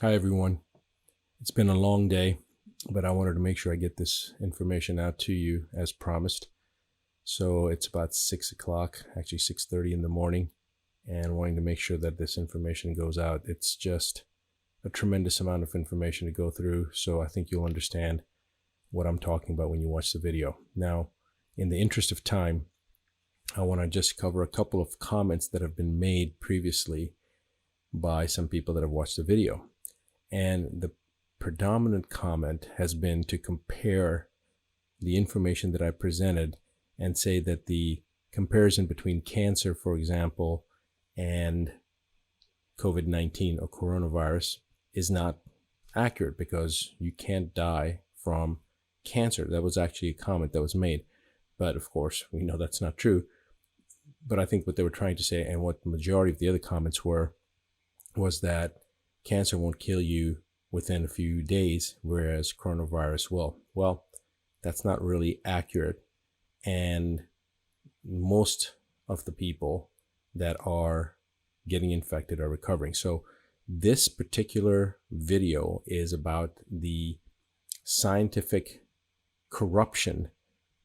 Hi, everyone. It's been a long day, but I wanted to make sure I get this information out to you as promised. So it's about 6 o'clock, actually 6:30 in the morning, and wanting to make sure that this information goes out. It's just a tremendous amount of information to go through, so I think you'll understand what I'm talking about when you watch the video. Now, in the interest of time, I want to just cover a couple of comments that have been made previously by some people that have watched the video. And the predominant comment has been to compare the information that I presented and say that the comparison between cancer, for example, and COVID-19 or coronavirus is not accurate because you can't die from cancer. That was actually a comment that was made. But of course, we know that's not true. But I think what they were trying to say, and what the majority of the other comments were, was that cancer won't kill you within a few days, whereas coronavirus will. Well, that's not really accurate. And most of the people that are getting infected are recovering. So this particular video is about the scientific corruption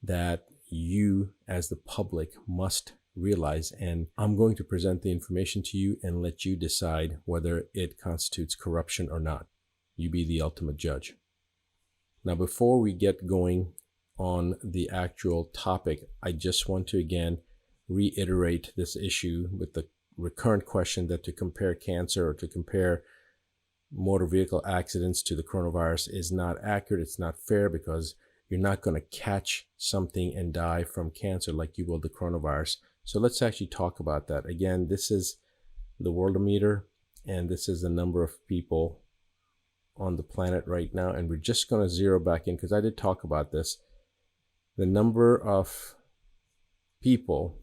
that you as the public must realize, and I'm going to present the information to you and let you decide whether it constitutes corruption or not. You be the ultimate judge. Now, before we get going on the actual topic, I just want to again reiterate this issue with the recurrent question that to compare cancer or to compare motor vehicle accidents to the coronavirus is not accurate. It's not fair because you're not going to catch something and die from cancer like you will the coronavirus. So let's actually talk about that. Again, this is the worldometer, and this is the number of people on the planet right now. And we're just going to zero back in because I did talk about this. The number of people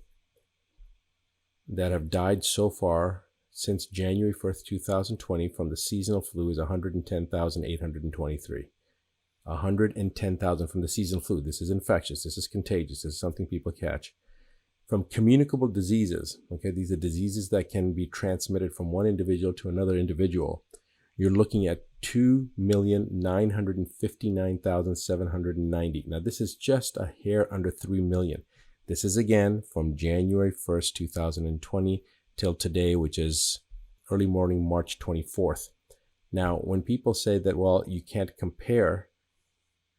that have died so far since January 1st, 2020 from the seasonal flu is 110,823. 110,000 from the seasonal flu. This is infectious. This is contagious. This is something people catch. From communicable diseases, okay, these are diseases that can be transmitted from one individual to another individual. You're looking at 2,959,790. Now, this is just a hair under 3 million. This is again from January 1st, 2020 till today, which is early morning, March 24th. Now, when people say that, well, you can't compare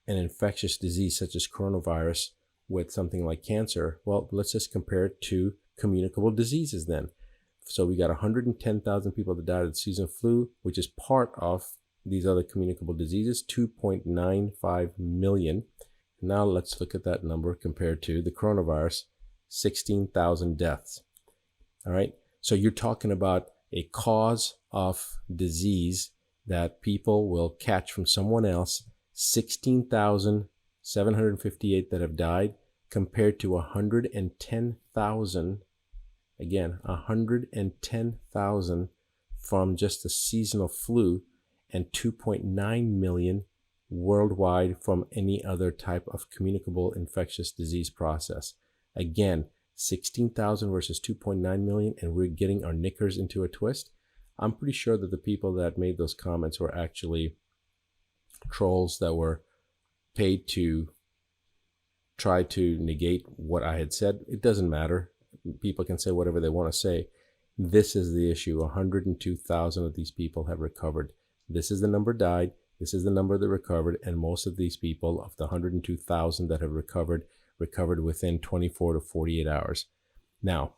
an infectious disease such as coronavirus with something like cancer, well, let's just compare it to communicable diseases then. So we got 110,000 people that died of the seasonal flu, which is part of these other communicable diseases, 2.95 million. Now let's look at that number compared to the coronavirus, 16,000 deaths. All right. So you're talking about a cause of disease that people will catch from someone else, 16,758 that have died compared to 110,000, again, 110,000 from just the seasonal flu and 2.9 million worldwide from any other type of communicable infectious disease process. Again, 16,000 versus 2.9 million, and we're getting our knickers into a twist. I'm pretty sure that the people that made those comments were actually trolls that were paid to try to negate what I had said. It doesn't matter. People can say whatever they want to say. This is the issue. 102,000 of these people have recovered. This is the number died. This is the number that recovered. And most of these people, of the 102,000 that have recovered within 24 to 48 hours. Now,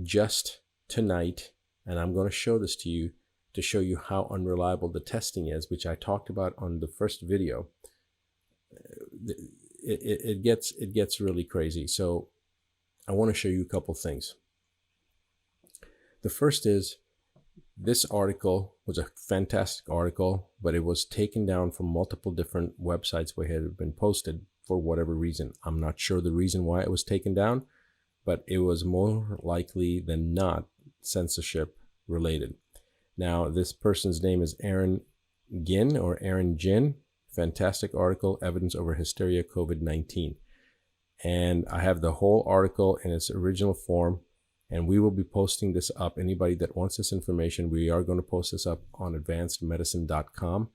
just tonight, and I'm going to show this to you to show you how unreliable the testing is, which I talked about on the first video. It gets really crazy. So I want to show you a couple things. The first is, this article was a fantastic article, but it was taken down from multiple different websites where it had been posted for whatever reason. I'm not sure the reason why it was taken down, but it was more likely than not censorship related. Now, this person's name is Aaron Ginn or Aaron Ginn. Fantastic article, Evidence Over Hysteria COVID-19. And I have the whole article in its original form And we will be posting this up. Anybody that wants this information, we are going to post this up on advancedmedicine.com.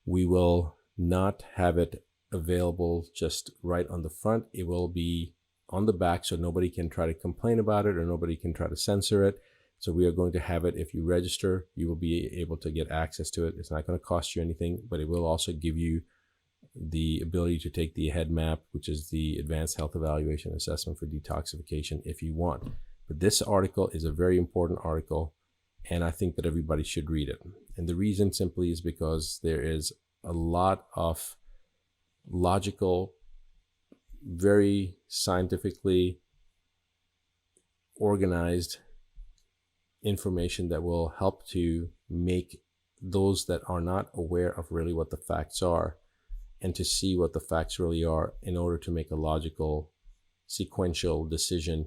We will not have it available just right on the front. It will be on the back, so nobody can try to complain about it or nobody can try to censor it. So we are going to have it. If you register, you will be able to get access to it. It's not going to cost you anything, but it will also give you the ability to take the head map, which is the Advanced Health Evaluation Assessment for Detoxification, if you want. But this article is a very important article, and I think that everybody should read it. And the reason simply is because there is a lot of logical, very scientifically organized information that will help to make those that are not aware of really what the facts are and to see what the facts really are in order to make a logical, sequential decision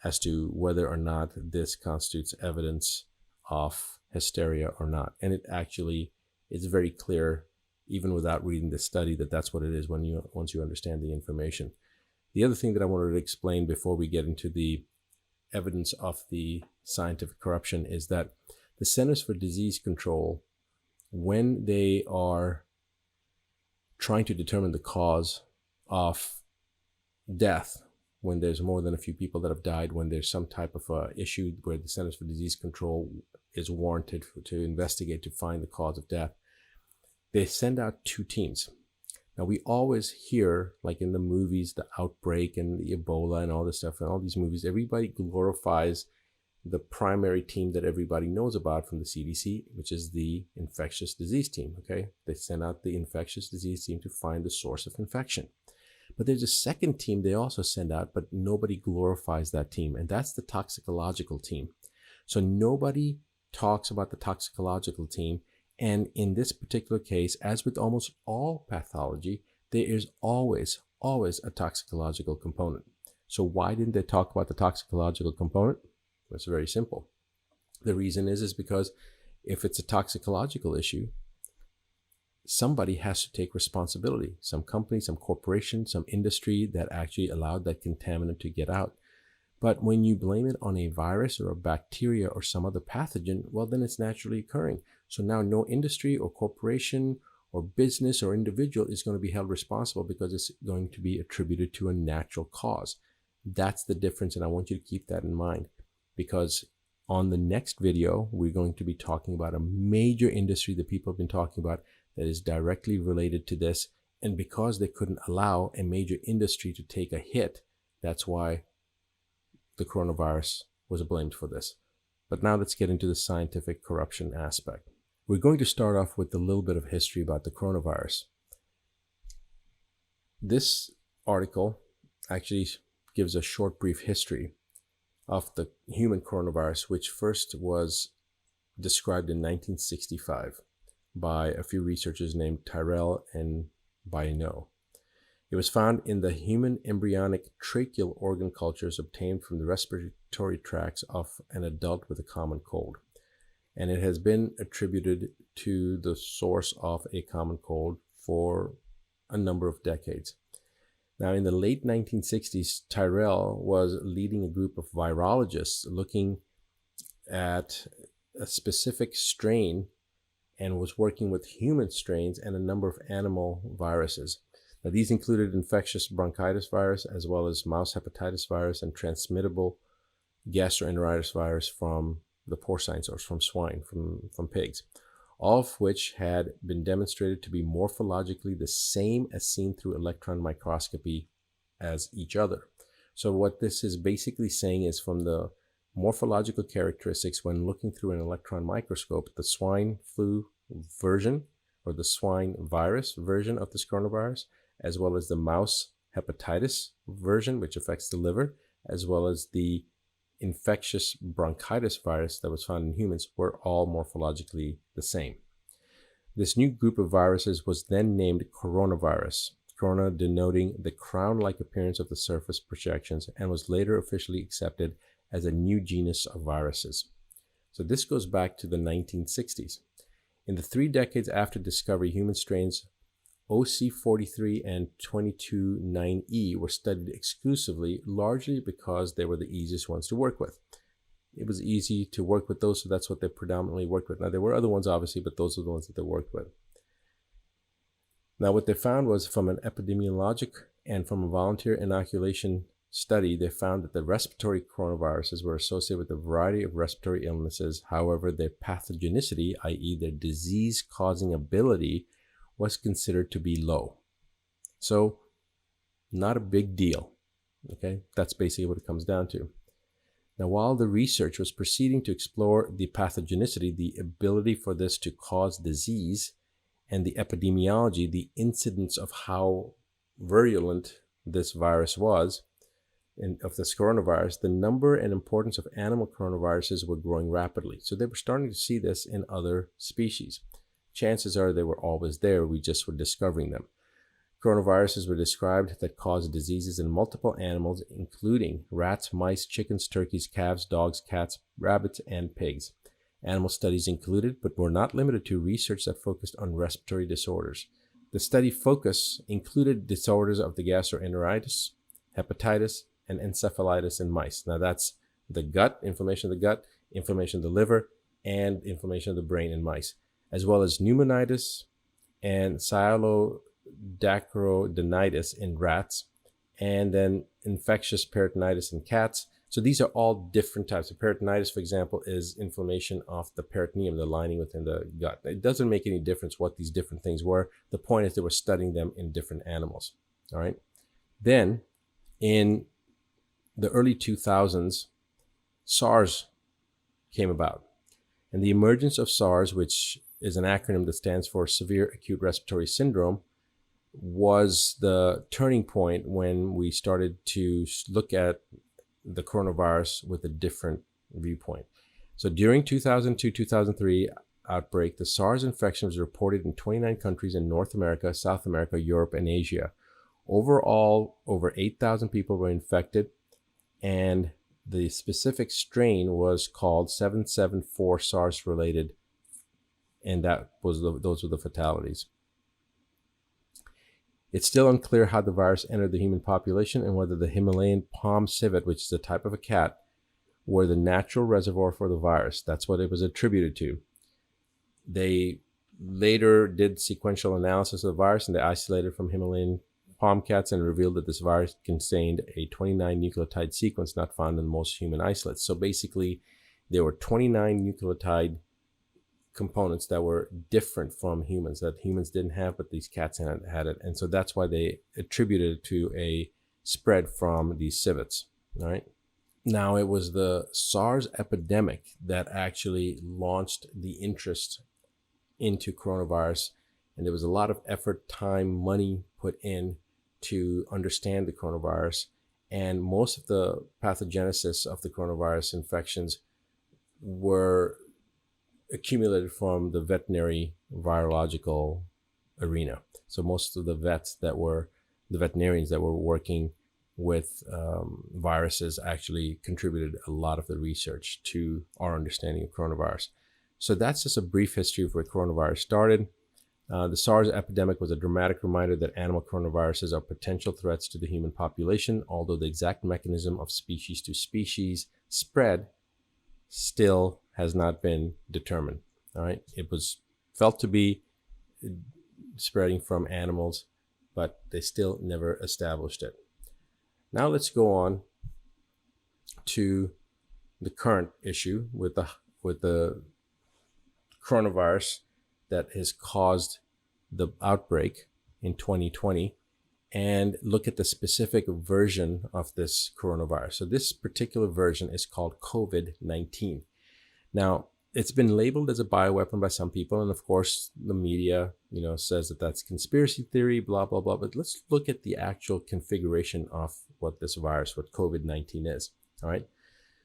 as to whether or not this constitutes evidence of hysteria or not. And it actually is very clear, even without reading the study, that that's what it is once you understand the information. The other thing that I wanted to explain before we get into the evidence of the scientific corruption is that the Centers for Disease Control, when they are trying to determine the cause of death, when there's more than a few people that have died, when there's some type of issue where the Centers for Disease Control is warranted to investigate to find the cause of death, they send out two teams. Now, we always hear, like in the movies, the outbreak and the Ebola and all this stuff, and all these movies, everybody glorifies the primary team that everybody knows about from the CDC, which is the infectious disease team, okay? They send out the infectious disease team to find the source of infection. But there's a second team they also send out, but nobody glorifies that team, and that's the toxicological team. So nobody talks about the toxicological team. And in this particular case, as with almost all pathology, there is always a toxicological component. So why didn't they talk about the toxicological component? It's very simple. The reason is because if it's a toxicological issue, somebody has to take responsibility. Some company, some corporation, some industry that actually allowed that contaminant to get out. But when you blame it on a virus or a bacteria or some other pathogen, well, then it's naturally occurring. So now no industry or corporation or business or individual is going to be held responsible because it's going to be attributed to a natural cause. That's the difference, and I want you to keep that in mind, because on the next video, we're going to be talking about a major industry that people have been talking about that is directly related to this. And because they couldn't allow a major industry to take a hit, that's why the coronavirus was blamed for this. But now let's get into the scientific corruption aspect. We're going to start off with a little bit of history about the coronavirus. This article actually gives a short, brief history of the human coronavirus, which first was described in 1965 by a few researchers named Tyrrell and Baino. It was found in the human embryonic tracheal organ cultures obtained from the respiratory tracts of an adult with a common cold. And it has been attributed to the source of a common cold for a number of decades. Now, in the late 1960s, Tyrrell was leading a group of virologists looking at a specific strain and was working with human strains and a number of animal viruses. Now, these included infectious bronchitis virus, as well as mouse hepatitis virus and transmittable gastroenteritis virus from the porcine source, from swine, from pigs, all of which had been demonstrated to be morphologically the same as seen through electron microscopy as each other. So what this is basically saying is, from the morphological characteristics when looking through an electron microscope, the swine flu version or the swine virus version of this coronavirus, as well as the mouse hepatitis version, which affects the liver, as well as the infectious bronchitis virus that was found in humans, were all morphologically the same. This new group of viruses was then named coronavirus, corona denoting the crown-like appearance of the surface projections, and was later officially accepted as a new genus of viruses. So this goes back to the 1960s. In the 3 decades after discovery, human strains OC43 and 229E were studied exclusively, largely because they were the easiest ones to work with. It was easy to work with those, so that's what they predominantly worked with. Now, there were other ones, obviously, but those are the ones that they worked with. Now, what they found was from an epidemiologic and from a volunteer inoculation study, they found that the respiratory coronaviruses were associated with a variety of respiratory illnesses. However, their pathogenicity, i.e. their disease-causing ability, was considered to be low. So, not a big deal. Okay, that's basically what it comes down to. Now, while the research was proceeding to explore the pathogenicity, the ability for this to cause disease, and the epidemiology, the incidence of how virulent this virus was, of this coronavirus, the number and importance of animal coronaviruses were growing rapidly. So they were starting to see this in other species. Chances are they were always there, we just were discovering them. Coronaviruses were described that caused diseases in multiple animals, including rats, mice, chickens, turkeys, calves, dogs, cats, rabbits, and pigs. Animal studies included, but were not limited to, research that focused on respiratory disorders. The study focus included disorders of the gastroenteritis, hepatitis, and encephalitis in mice. Now that's the gut, inflammation of the gut, inflammation of the liver, and inflammation of the brain in mice, as well as pneumonitis and sialodacrhodinitis in rats, and then infectious peritonitis in cats. So these are all different types of peritonitis. For example, is inflammation of the peritoneum, the lining within the gut. It doesn't make any difference what these different things were. The point is they were studying them in different animals. All right. Then in the early 2000s, SARS came about. And the emergence of SARS, which is an acronym that stands for Severe Acute Respiratory Syndrome, was the turning point when we started to look at the coronavirus with a different viewpoint. So during 2002-2003 outbreak, the SARS infection was reported in 29 countries in North America, South America, Europe, and Asia. Overall, over 8,000 people were infected, and the specific strain was called 774 SARS-related, and those were the fatalities. It's still unclear how the virus entered the human population and whether the Himalayan palm civet, which is a type of a cat, were the natural reservoir for the virus. That's what it was attributed to. They later did sequential analysis of the virus, and they isolated from Himalayan palm cats and revealed that this virus contained a 29 nucleotide sequence not found in most human isolates. So basically, there were 29 nucleotide components that were different from humans, that humans didn't have, but these cats had it. And so that's why they attributed it to a spread from these civets. All right. Now, it was the SARS epidemic that actually launched the interest into coronavirus. And there was a lot of effort, time, money put in to understand the coronavirus. And most of the pathogenesis of the coronavirus infections were accumulated from the veterinary virological arena. So most of the veterinarians that were working with viruses actually contributed a lot of the research to our understanding of coronavirus. So that's just a brief history of where coronavirus started. The SARS epidemic was a dramatic reminder that animal coronaviruses are potential threats to the human population, although the exact mechanism of species to species spread still has not been determined. All right, it was felt to be spreading from animals, but they still never established it. Now let's go on to the current issue with the coronavirus that has caused the outbreak in 2020, and look at the specific version of this coronavirus. So this particular version is called COVID-19. Now, it's been labeled as a bioweapon by some people, and of course the media, says that that's conspiracy theory, blah, blah, blah. But let's look at the actual configuration of what this virus, what COVID-19 is. All right.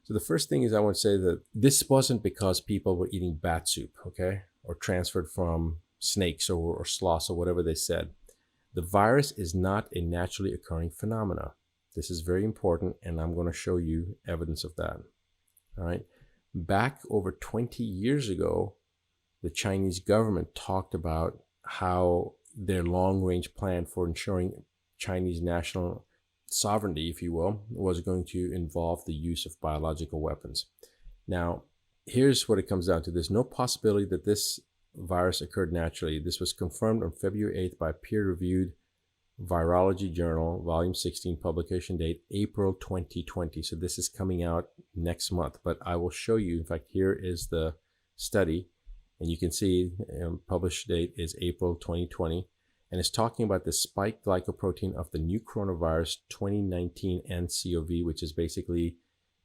So the first thing is I want to say that this wasn't because people were eating bat soup, okay, or transferred from snakes or sloths or whatever they said. The virus is not a naturally occurring phenomena. This is very important, and I'm going to show you evidence of that. All right. Back over 20 years ago, the Chinese government talked about how their long-range plan for ensuring Chinese national sovereignty, if you will, was going to involve the use of biological weapons. Now, here's what it comes down to. There's no possibility that this virus occurred naturally. This was confirmed on February 8th by a peer-reviewed virology journal, volume 16, publication date April 2020. So this is coming out next month, but I will show you. In fact, here is the study, and you can see published date is April 2020, and it's talking about the spike glycoprotein of the new coronavirus 2019 nCoV, which is basically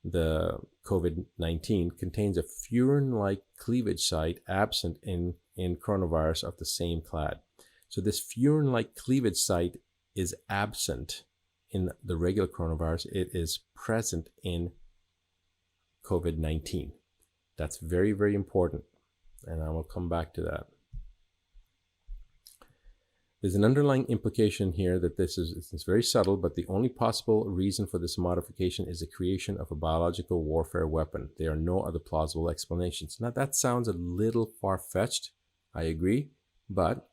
the COVID-19, contains a furin-like cleavage site absent in coronavirus of the same clade. So this furin-like cleavage site is absent in the regular coronavirus. It is present in COVID-19. That's very, very important, and I will come back to that. There's an underlying implication here that it's very subtle, but the only possible reason for this modification is the creation of a biological warfare weapon. There are no other plausible explanations. Now, that sounds a little far-fetched, I agree, but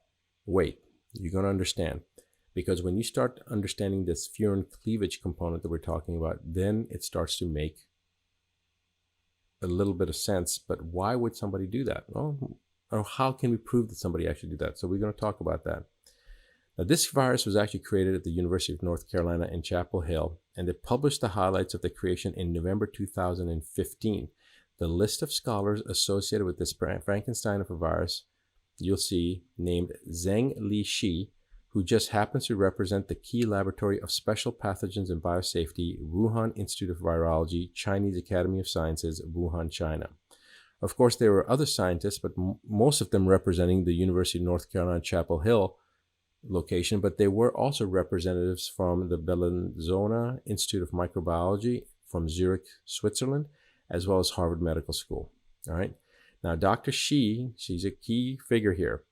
wait, you're going to understand. Because when you start understanding this furin cleavage component that we're talking about, then it starts to make a little bit of sense. But why would somebody do that? Well, or how can we prove that somebody actually did that? So we're going to talk about that. Now, this virus was actually created at the University of North Carolina in Chapel Hill, and they published the highlights of the creation in November 2015. The list of scholars associated with this Frankenstein of a virus, you'll see, named Zheng Li Shi, who just happens to represent the key laboratory of special pathogens and biosafety, Wuhan Institute of Virology, Chinese Academy of Sciences, Wuhan, China. Of course, there were other scientists, but most of them representing the University of North Carolina, Chapel Hill location, but there were also representatives from the Bellinzona Institute of Microbiology from Zurich, Switzerland, as well as Harvard Medical School. All right. Now, Dr. Shi, she's a key figure here.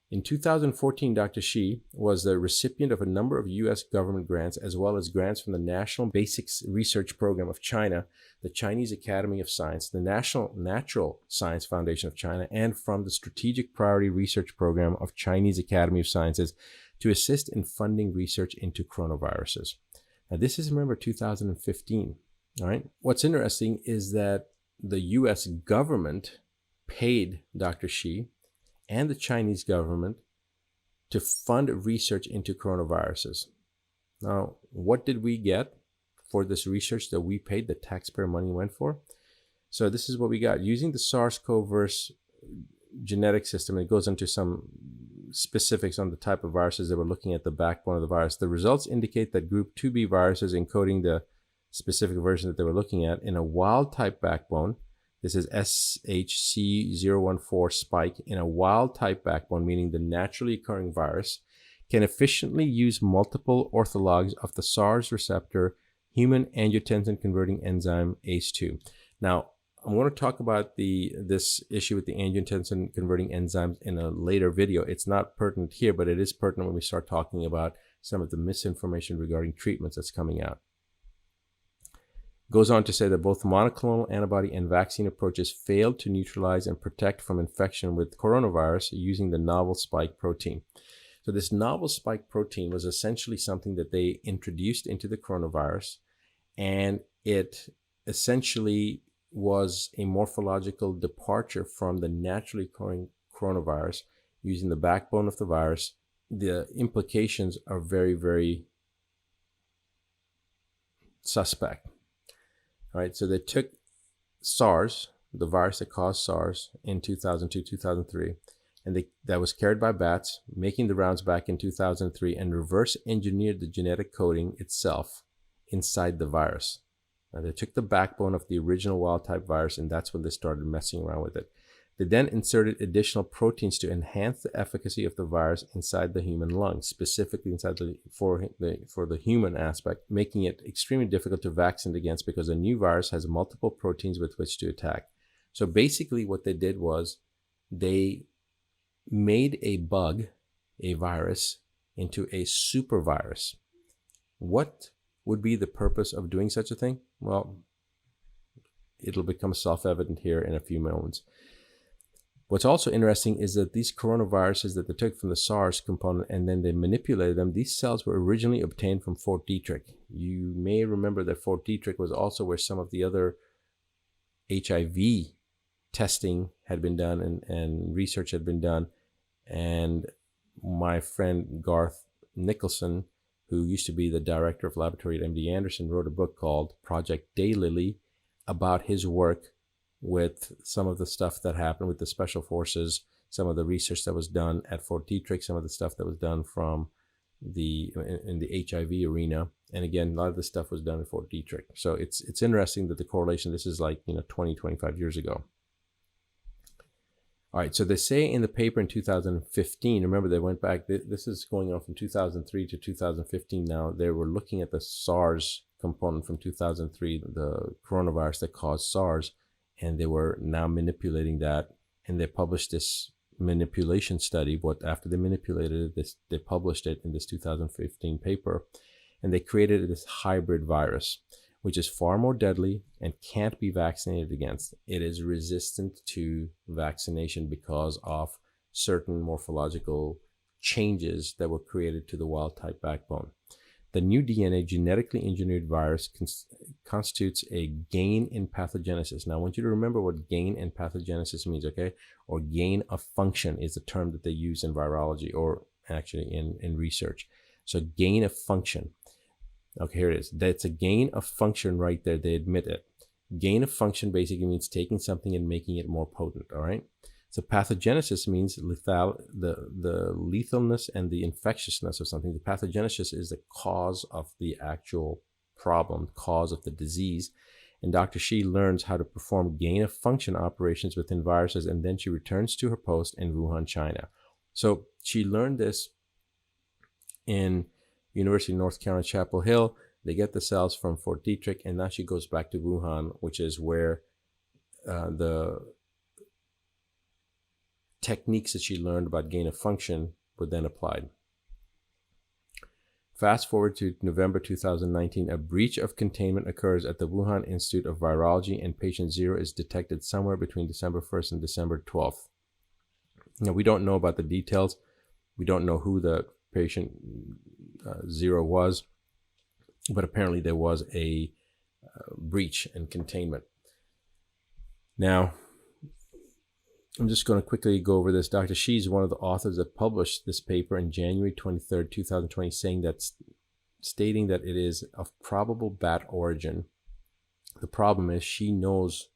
In 2014, Dr. Shi was the recipient of a number of U.S. government grants, as well as grants from the National Basic Research Program of China, the Chinese Academy of Science, the National Natural Science Foundation of China, and from the Strategic Priority Research Program of Chinese Academy of Sciences to assist in funding research into coronaviruses. Now, this is, remember, 2015. All right. What's interesting is that the U.S. government paid Dr. Shi and the Chinese government to fund research into coronaviruses. Now, what did we get for this research that we paid, the taxpayer money went for? So this is what we got. Using the SARS-CoV genetic system, it goes into some specifics on the type of viruses that we're looking at, the backbone of the virus. The results indicate that group 2B viruses encoding the specific version that they were looking at in a wild-type backbone. This is SHC014 spike in a wild-type backbone, meaning the naturally occurring virus, can efficiently use multiple orthologs of the SARS receptor human angiotensin-converting enzyme ACE2. Now, I'm going to talk about this issue with the angiotensin-converting enzymes in a later video. It's not pertinent here, but it is pertinent when we start talking about some of the misinformation regarding treatments that's coming out. Goes on to say that both monoclonal antibody and vaccine approaches failed to neutralize and protect from infection with coronavirus using the novel spike protein. So this novel spike protein was essentially something that they introduced into the coronavirus, and it essentially was a morphological departure from the naturally occurring coronavirus using the backbone of the virus. The implications are very, very suspect. All right, so they took SARS, the virus that caused SARS in 2002, 2003, and that was carried by bats, making the rounds back in 2003, and reverse engineered the genetic coding itself inside the virus. Now, they took the backbone of the original wild-type virus, and that's when they started messing around with it. They then inserted additional proteins to enhance the efficacy of the virus inside the human lung, specifically inside for the human aspect, making it extremely difficult to vaccinate against because a new virus has multiple proteins with which to attack. So basically what they did was they made a bug, a virus, into a super virus. What would be the purpose of doing such a thing? Well, it'll become self-evident here in a few moments. What's also interesting is that these coronaviruses that they took from the SARS component and then they manipulated them, these cells were originally obtained from Fort Detrick. You may remember that Fort Detrick was also where some of the other HIV testing had been done and research had been done. And my friend Garth Nicholson, who used to be the director of laboratory at MD Anderson, wrote a book called Project Daylily about his work with some of the stuff that happened with the special forces, some of the research that was done at Fort Detrick, some of the stuff that was done from in the HIV arena. And again, a lot of the stuff was done at Fort Detrick. So it's interesting that the correlation, this is like, 20, 25 years ago. All right, so they say in the paper in 2015, remember they went back, this is going on from 2003 to 2015 now. They were looking at the SARS component from 2003, the coronavirus that caused SARS, and they were now manipulating that. And they published this manipulation study. After they manipulated it, they published it in this 2015 paper. And they created this hybrid virus, which is far more deadly and can't be vaccinated against. It is resistant to vaccination because of certain morphological changes that were created to the wild type backbone. The new DNA genetically engineered virus constitutes a gain in pathogenesis. Now, I want you to remember what gain in pathogenesis means, okay? Or gain of function is the term that they use in virology, or actually in research. So gain of function. Okay, here it is. That's a gain of function right there. They admit it. Gain of function basically means taking something and making it more potent, all right? So pathogenesis means the lethalness and the infectiousness of something. The pathogenesis is the cause of the actual problem, cause of the disease. And Dr. Shi learns how to perform gain of function operations within viruses, and then she returns to her post in Wuhan, China. So she learned this in University of North Carolina, Chapel Hill. They get the cells from Fort Detrick, and now she goes back to Wuhan, which is where the techniques that she learned about gain of function were then applied. Fast forward to November 2019, a breach of containment occurs at the Wuhan Institute of Virology, and patient 0 is detected somewhere between December 1st and December 12th. Now, we don't know about the details. We don't know who the patient 0 was, but apparently there was a breach and containment. Now, I'm just going to quickly go over this. Dr. Shi is one of the authors that published this paper in January 23rd, 2020, stating that it is of probable bat origin. The problem is she knows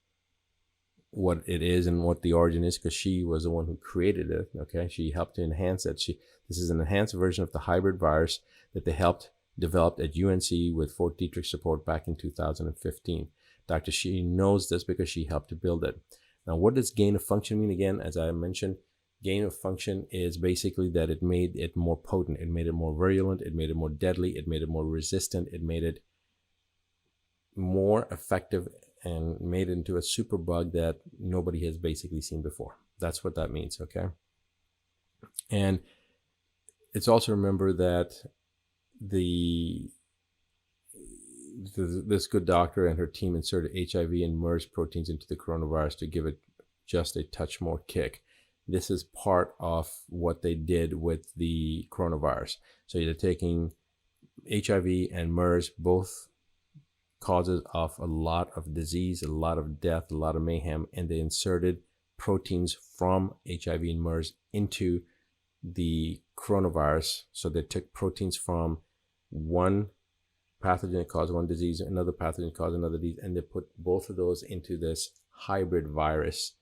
what it is and what the origin is because she was the one who created it. Okay, she helped to enhance it. This is an enhanced version of the hybrid virus that they helped develop at UNC with Fort Detrick support back in 2015. Dr. Shi knows this because she helped to build it. Now, what does gain of function mean? Again, as I mentioned, gain of function is basically that it made it more potent, it made it more virulent, it made it more deadly, it made it more resistant, it made it more effective, and made it into a super bug that nobody has basically seen before. That's what that means, okay? And it's also remember that this good doctor and her team inserted HIV and MERS proteins into the coronavirus to give it just a touch more kick. This is part of what they did with the coronavirus. So they're taking HIV and MERS, both causes of a lot of disease, a lot of death, a lot of mayhem, and they inserted proteins from HIV and MERS into the coronavirus. So they took proteins from one pathogen that caused one disease, another pathogen caused another disease, and they put both of those into this hybrid virus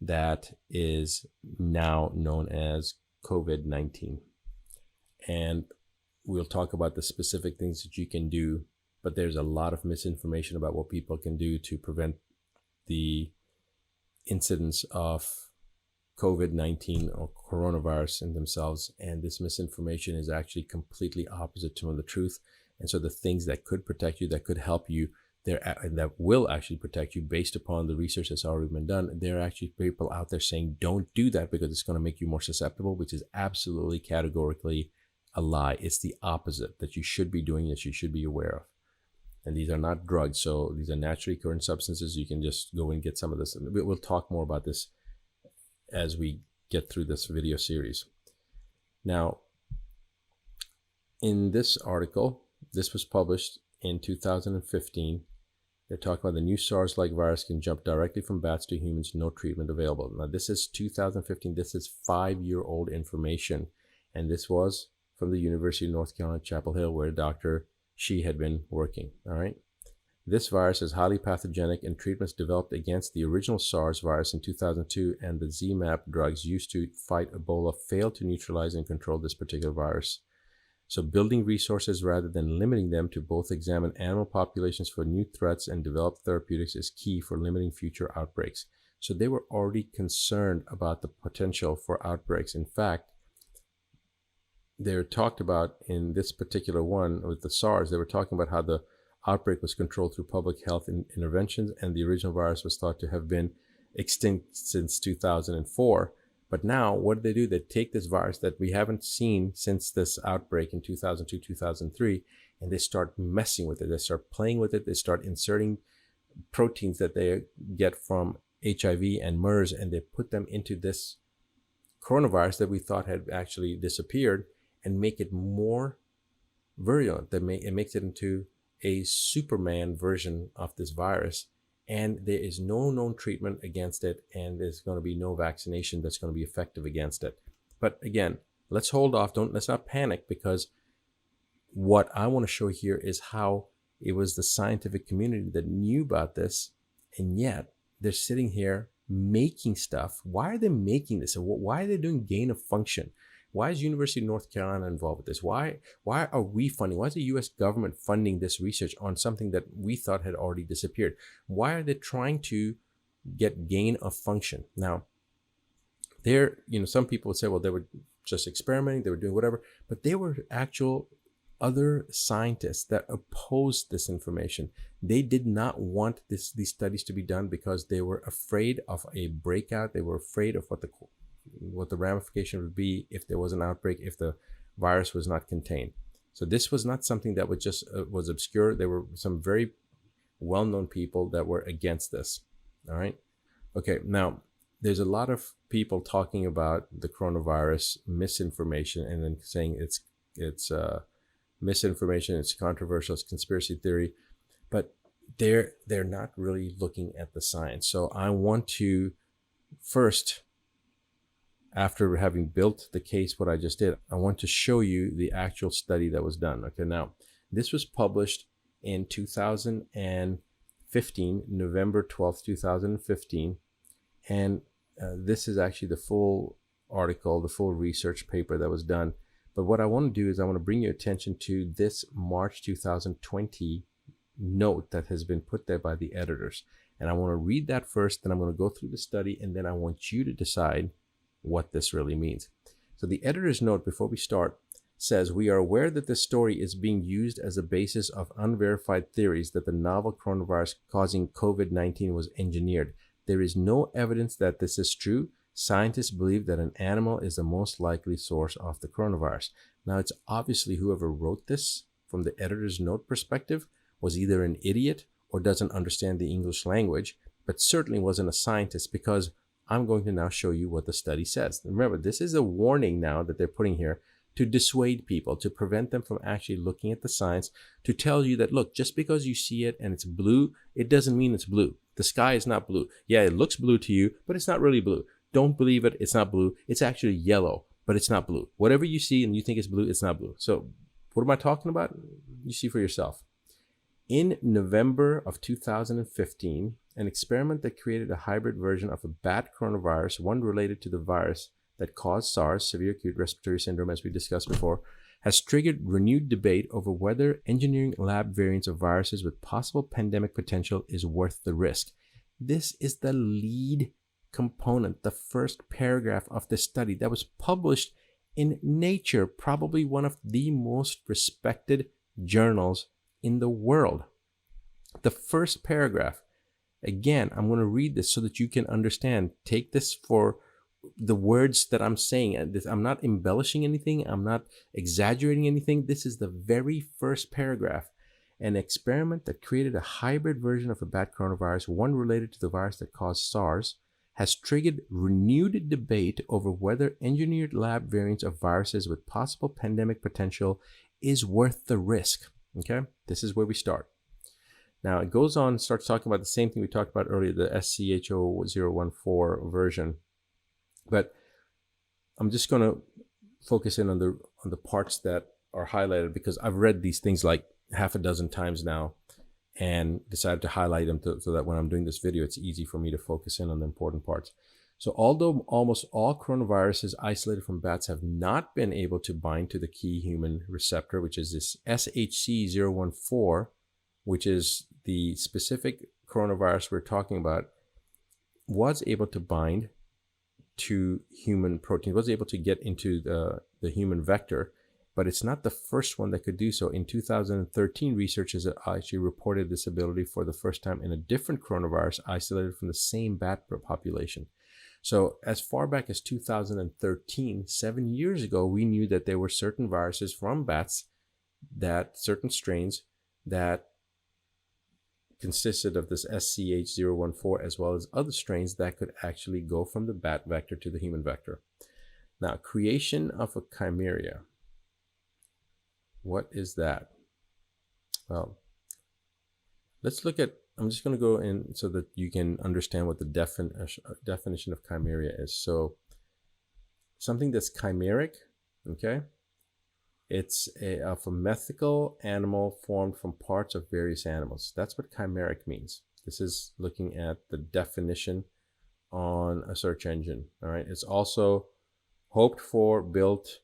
that is now known as COVID-19. And we'll talk about the specific things that you can do, but there's a lot of misinformation about what people can do to prevent the incidence of COVID-19 or coronavirus in themselves. And this misinformation is actually completely opposite to the truth. And so the things that could protect you, that could help you, that will actually protect you based upon the research that's already been done, there are actually people out there saying, don't do that because it's going to make you more susceptible, which is absolutely categorically a lie. It's the opposite that you should be doing, that you should be aware of. And these are not drugs. So these are naturally occurring substances. You can just go and get some of this. And we'll talk more about this as we get through this video series. Now, in this article, this was published in 2015. They're talking about the new SARS-like virus can jump directly from bats to humans, no treatment available. Now, this is 2015. This is 5-year-old information. And this was from the University of North Carolina, Chapel Hill, where Dr. Shi had been working. All right. This virus is highly pathogenic, and treatments developed against the original SARS virus in 2002 and the ZMapp drugs used to fight Ebola failed to neutralize and control this particular virus. So building resources rather than limiting them to both examine animal populations for new threats and develop therapeutics is key for limiting future outbreaks. So they were already concerned about the potential for outbreaks. In fact, they were talked about in this particular one with the SARS, they were talking about how the outbreak was controlled through public health interventions, and the original virus was thought to have been extinct since 2004. But now, what do? They take this virus that we haven't seen since this outbreak in 2002, 2003, and they start messing with it. They start playing with it. They start inserting proteins that they get from HIV and MERS, and they put them into this coronavirus that we thought had actually disappeared and make it more virulent. It makes it into a Superman version of this virus. And there is no known treatment against it, and there's going to be no vaccination that's going to be effective against it. But again, let's hold off. Let's not panic, because what I want to show here is how it was the scientific community that knew about this, and yet they're sitting here making stuff. Why are they making this? Why are they doing gain of function? Why is University of North Carolina involved with this? Why are we funding? Why is the U.S. government funding this research on something that we thought had already disappeared? Why are they trying to get gain of function? Now, some people would say, well, they were just experimenting, they were doing whatever, but they were actual other scientists that opposed this information. They did not want these studies to be done because they were afraid of a breakout. They were afraid of what the ramification would be if there was an outbreak, if the virus was not contained. So this was not something that was obscure. There were some very well-known people that were against this. All right. Okay. Now, there's a lot of people talking about the coronavirus misinformation and then saying it's misinformation, it's controversial, it's conspiracy theory, but they're not really looking at the science. So I want to first, after having built the case, what I just did, I want to show you the actual study that was done. Okay, now this was published in 2015, November 12th, 2015. And this is actually the full article, the full research paper that was done. But what I want to do is I want to bring your attention to this March 2020 note that has been put there by the editors. And I want to read that first, then I'm going to go through the study, and then I want you to decide what this really means. So the editor's note before we start says, we are aware that this story is being used as a basis of unverified theories that the novel coronavirus causing COVID-19 was engineered. There is no evidence that this is true. Scientists believe that an animal is the most likely source of the coronavirus. Now, it's obviously whoever wrote this from the editor's note perspective was either an idiot or doesn't understand the English language, but certainly wasn't a scientist, because I'm going to now show you what the study says. Remember, this is a warning now that they're putting here to dissuade people, to prevent them from actually looking at the science, to tell you that, look, just because you see it and it's blue, it doesn't mean it's blue. The sky is not blue. Yeah, it looks blue to you, but it's not really blue. Don't believe it. It's not blue. It's actually yellow, but it's not blue. Whatever you see and you think it's blue, it's not blue. So what am I talking about? You see for yourself. In November of 2015, an experiment that created a hybrid version of a bat coronavirus, one related to the virus that caused SARS, severe acute respiratory syndrome, as we discussed before, has triggered renewed debate over whether engineering lab variants of viruses with possible pandemic potential is worth the risk. This is the lead component, the first paragraph of the study that was published in Nature, probably one of the most respected journals in the world. The first paragraph. Again, I'm going to read this so that you can understand. Take this for the words that I'm saying. I'm not embellishing anything. I'm not exaggerating anything. This is the very first paragraph. An experiment that created a hybrid version of a bat coronavirus, one related to the virus that caused SARS, has triggered renewed debate over whether engineered lab variants of viruses with possible pandemic potential is worth the risk. Okay, this is where we start. Now it goes on, starts talking about the same thing we talked about earlier, the SCH014 version. But I'm just going to focus in on the parts that are highlighted because I've read these things like half a dozen times now and decided to highlight them so that when I'm doing this video, it's easy for me to focus in on the important parts. So although almost all coronaviruses isolated from bats have not been able to bind to the key human receptor, which is this SHC014, which is the specific coronavirus we're talking about, was able to bind to human proteins, was able to get into the human vector, but it's not the first one that could do so. In 2013, researchers actually reported this ability for the first time in a different coronavirus isolated from the same bat population. So as far back as 2013, 7 years ago, we knew that there were certain viruses from bats, that certain strains that consisted of this SCH014 as well as other strains that could actually go from the bat vector to the human vector. Now, creation of a chimera. What is that? Well, let's look at, I'm just going to go in so that you can understand what the definition of chimera is. So something that's chimeric, okay? It's of a mythical animal formed from parts of various animals. That's what chimeric means. This is looking at the definition on a search engine. All right. It's also hoped for, built,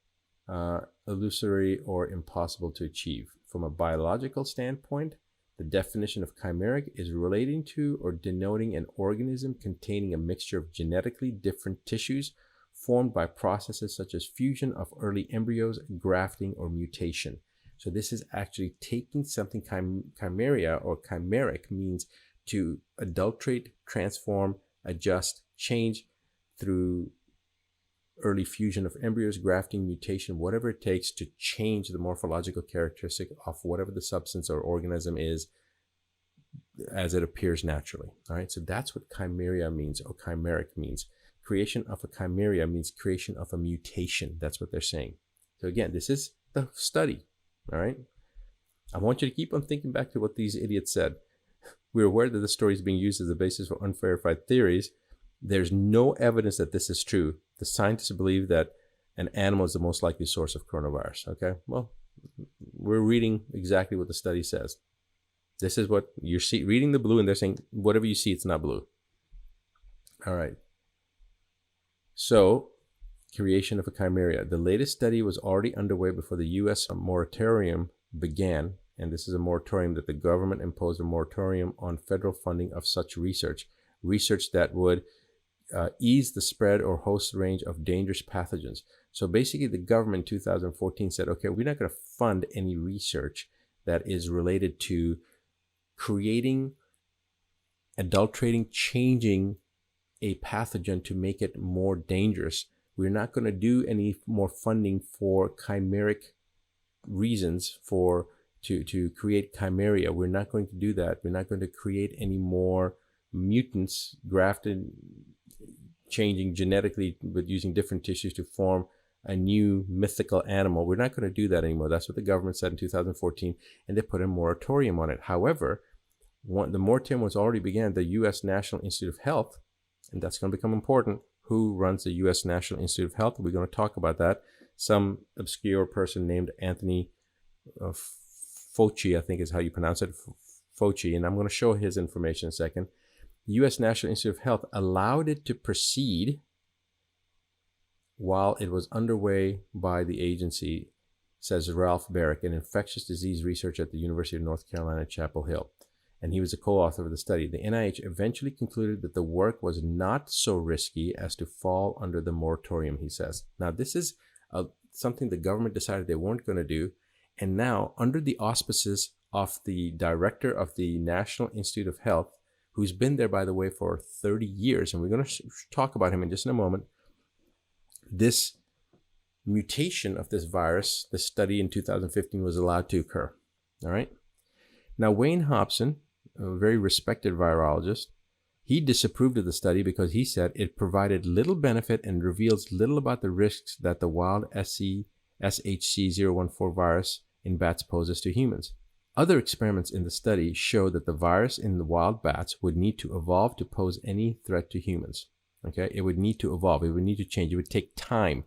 illusory, or impossible to achieve. From a biological standpoint, the definition of chimeric is relating to or denoting an organism containing a mixture of genetically different tissues formed by processes such as fusion of early embryos, grafting, or mutation. So this is actually taking something chimera or chimeric means to adulterate, transform, adjust, change through early fusion of embryos, grafting, mutation, whatever it takes to change the morphological characteristic of whatever the substance or organism is as it appears naturally. All right, so that's what chimera means or chimeric means. Creation of a chimera means creation of a mutation. That's what they're saying. So again, this is the study, all right? I want you to keep on thinking back to what these idiots said. We're aware that the story is being used as the basis for unverified theories. There's no evidence that this is true. The scientists believe that an animal is the most likely source of coronavirus, okay? Well, we're reading exactly what the study says. This is what you're reading the blue, and they're saying, whatever you see, it's not blue. All right. So, creation of a chimera. The latest study was already underway before the U.S. moratorium began, and this is a moratorium that the government imposed a moratorium on federal funding of such research that would ease the spread or host range of dangerous pathogens. So basically, the government in 2014 said, okay, we're not going to fund any research that is related to creating, adulterating, changing a pathogen to make it more dangerous. We're not going to do any more funding for chimeric reasons to create chimera. We're not going to do that. We're not going to create any more mutants grafted, changing genetically with using different tissues to form a new mythical animal. We're not going to do that anymore. That's what the government said in 2014, and they put a moratorium on it. However, the moratorium was already began. The U.S. National Institute of Health, and that's going to become important. Who runs the U.S. National Institute of Health? We're going to talk about that. Some obscure person named Anthony Fauci, I think is how you pronounce it, Fauci, and I'm going to show his information in a second. The U.S. National Institute of Health allowed it to proceed while it was underway by the agency, says Ralph Barrick, an infectious disease researcher at the University of North Carolina, Chapel Hill. And he was a co-author of the study. The NIH eventually concluded that the work was not so risky as to fall under the moratorium, he says. Now, this is something the government decided they weren't going to do. And now, under the auspices of the director of the National Institute of Health, who's been there, by the way, for 30 years, and we're going to talk about him in just in a moment, this mutation of this virus, this study in 2015 was allowed to occur. All right. Now, Wayne Hobson, a very respected virologist, He disapproved of the study because he said it provided little benefit and reveals little about the risks that the wild SHC-014 virus in bats poses to humans. Other experiments in the study show that the virus in the wild bats would need to evolve to pose any threat to humans. Okay, it would need to evolve. It would need to change. It would take time.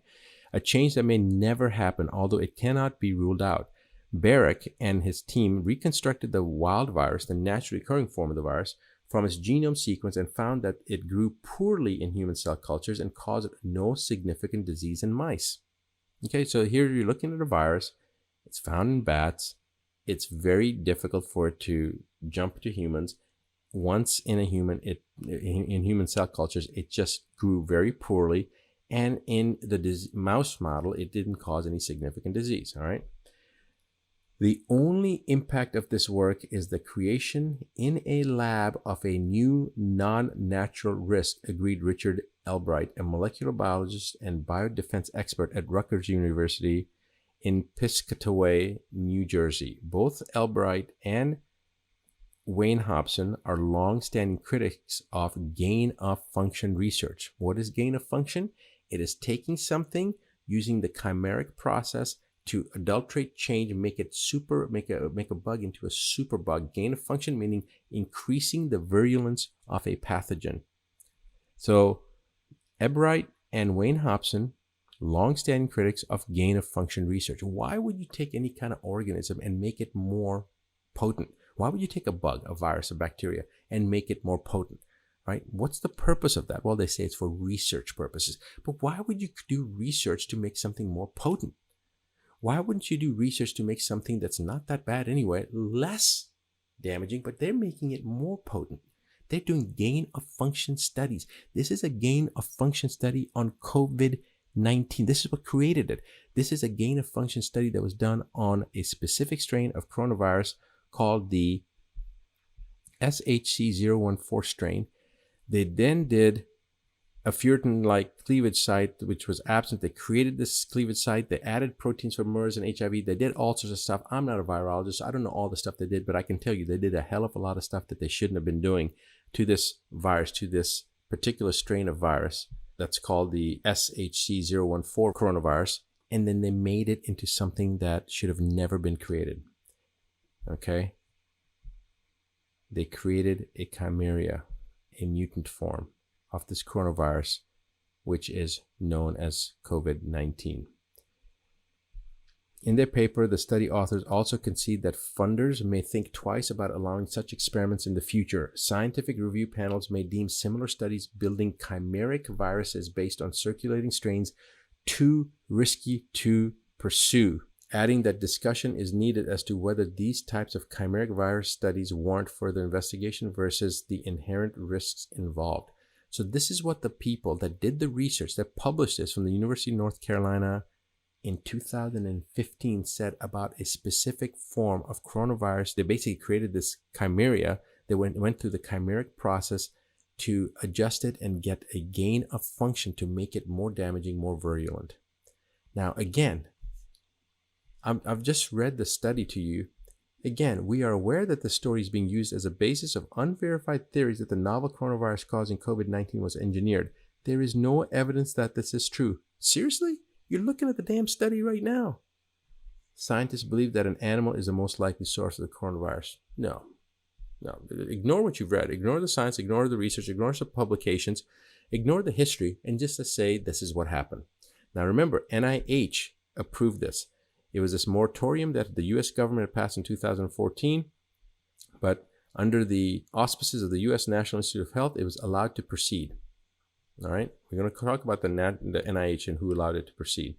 A change that may never happen, although it cannot be ruled out. Barrick and his team reconstructed the wild virus, the naturally occurring form of the virus, from its genome sequence and found that it grew poorly in human cell cultures and caused no significant disease in mice. Okay, so here you're looking at a virus. It's found in bats. It's very difficult for it to jump to humans. Once in a human, in human cell cultures, it just grew very poorly. And in the mouse model, it didn't cause any significant disease, all right? The only impact of this work is the creation in a lab of a new non-natural risk, agreed Richard Albright, a molecular biologist and biodefense expert at Rutgers University in Piscataway, New Jersey. Both Albright and Wayne Hobson are long-standing critics of gain-of-function research. What is gain-of-function? It is taking something, using the chimeric process to adulterate, change, make a bug into a super bug. Gain of function meaning increasing the virulence of a pathogen. So, Ebright and Wayne Hobson, long-standing critics of gain of function research. Why would you take any kind of organism and make it more potent? Why would you take a bug, a virus, a bacteria, and make it more potent? Right? What's the purpose of that? Well, they say it's for research purposes. But why would you do research to make something more potent? Why wouldn't you do research to make something that's not that bad anyway, less damaging, but they're making it more potent? They're doing gain of function studies. This is a gain of function study on COVID-19. This is what created it. This is a gain of function study that was done on a specific strain of coronavirus called the SHC-014 strain. They then did a furin-like cleavage site, which was absent. They created this cleavage site. They added proteins for MERS and HIV. They did all sorts of stuff. I'm not a virologist. I don't know all the stuff they did, but I can tell you they did a hell of a lot of stuff that they shouldn't have been doing to this virus, to this particular strain of virus that's called the SHC-014 coronavirus. And then they made it into something that should have never been created. Okay? They created a chimera, a mutant form of this coronavirus, which is known as COVID-19. In their paper, the study authors also concede that funders may think twice about allowing such experiments in the future. Scientific review panels may deem similar studies building chimeric viruses based on circulating strains too risky to pursue, adding that discussion is needed as to whether these types of chimeric virus studies warrant further investigation versus the inherent risks involved. So this is what the people that did the research, that published this from the University of North Carolina in 2015 said about a specific form of coronavirus. They basically created this chimera. They went through the chimeric process to adjust it and get a gain of function to make it more damaging, more virulent. Now, again, I've just read the study to you. Again, we are aware that the story is being used as a basis of unverified theories that the novel coronavirus causing COVID-19 was engineered. There is no evidence that this is true. Seriously? You're looking at the damn study right now. Scientists believe that an animal is the most likely source of the coronavirus. No. Ignore what you've read. Ignore the science. Ignore the research. Ignore some publications. Ignore the history and just to say this is what happened. Now remember, NIH approved this. It was this moratorium that the U.S. government had passed in 2014, but under the auspices of the U.S. National Institute of Health, it was allowed to proceed. All right, we're going to talk about the NIH and who allowed it to proceed.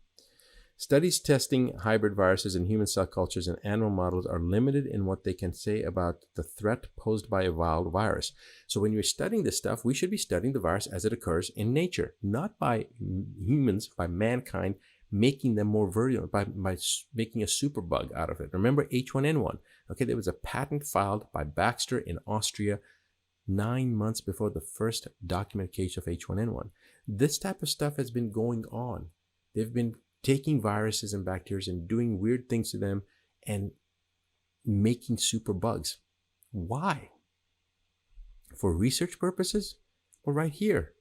Studies testing hybrid viruses in human cell cultures and animal models are limited in what they can say about the threat posed by a wild virus. So when you're studying this stuff, we should be studying the virus as it occurs in nature, not by humans, by mankind, making them more virulent by making a superbug out of it. Remember H1N1? Okay, there was a patent filed by Baxter in Austria 9 months before the first documented case of H1N1. This type of stuff has been going on. They've been taking viruses and bacteria and doing weird things to them and making superbugs. Why? For research purposes? Well, right here.